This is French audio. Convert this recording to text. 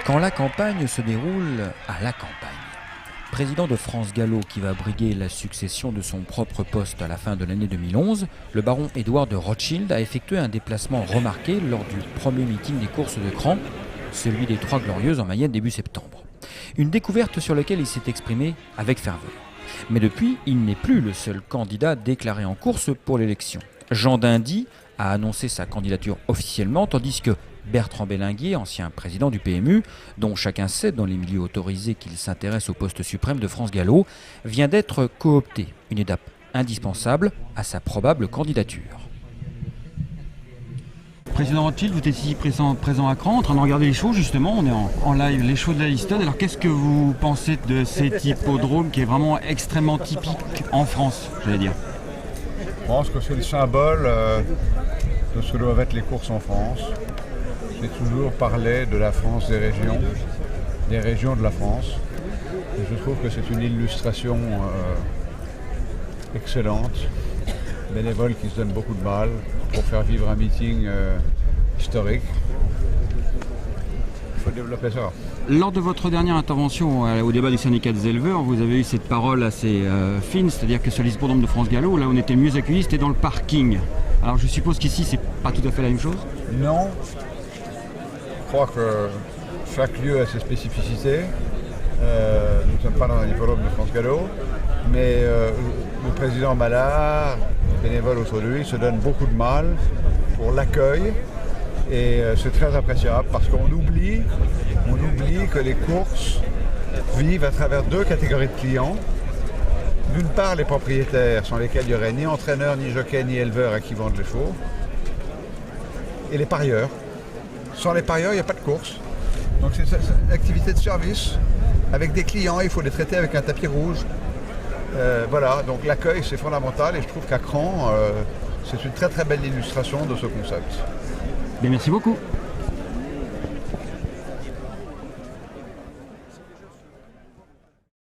Quand la campagne se déroule à la campagne. Président de France Gallo qui va briguer la succession de son propre poste à la fin de l'année 2011, le baron Édouard de Rothschild a effectué un déplacement remarqué lors du premier meeting des courses de cran, celui des Trois Glorieuses en Mayenne début septembre. Une découverte sur laquelle il s'est exprimé avec ferveur. Mais depuis, il n'est plus le seul candidat déclaré en course pour l'élection. Jean Dindy a annoncé sa candidature officiellement, tandis que Bertrand Belinguier, ancien président du PMU, dont chacun sait dans les milieux autorisés qu'il s'intéresse au poste suprême de France Gallo, vient d'être coopté, une étape indispensable à sa probable candidature. Président Rothschild, vous êtes ici présent à Cran, en train de regarder les shows justement, on est en live, les shows de la Liston. Alors qu'est-ce que vous pensez de cet hippodrome qui est vraiment extrêmement typique en France, j'allais dire? Je pense que c'est le symbole de ce que doivent être les courses en France. J'ai toujours parlé de la France des régions de la France. Et je trouve que c'est une illustration excellente. Bénévoles qui se donnent beaucoup de mal pour faire vivre un meeting historique. Il faut développer ça. Lors de votre dernière intervention au débat du syndicat des éleveurs, vous avez eu cette parole assez fine, c'est-à-dire que sur l'hippodrome de France Gallo, là où on était mieux accueillis, c'était dans le parking. Alors je suppose qu'ici, c'est pas tout à fait la même chose? Non. Je crois que chaque lieu a ses spécificités. Nous ne sommes pas dans un hippodrome de France Gallo, mais le président Mallard, les bénévoles autour de lui, se donnent beaucoup de mal pour l'accueil. Et c'est très appréciable parce qu'on oublie que les courses vivent à travers deux catégories de clients. D'une part, les propriétaires, sans lesquels il n'y aurait ni entraîneur, ni jockey, ni éleveur à qui vendre les chevaux. Et les parieurs. Sans les parieurs, il n'y a pas de course. Donc c'est une activité de service. Avec des clients, il faut les traiter avec un tapis rouge. Voilà, donc l'accueil c'est fondamental et je trouve qu'à Cran, c'est une très très belle illustration de ce concept. Bien, merci beaucoup.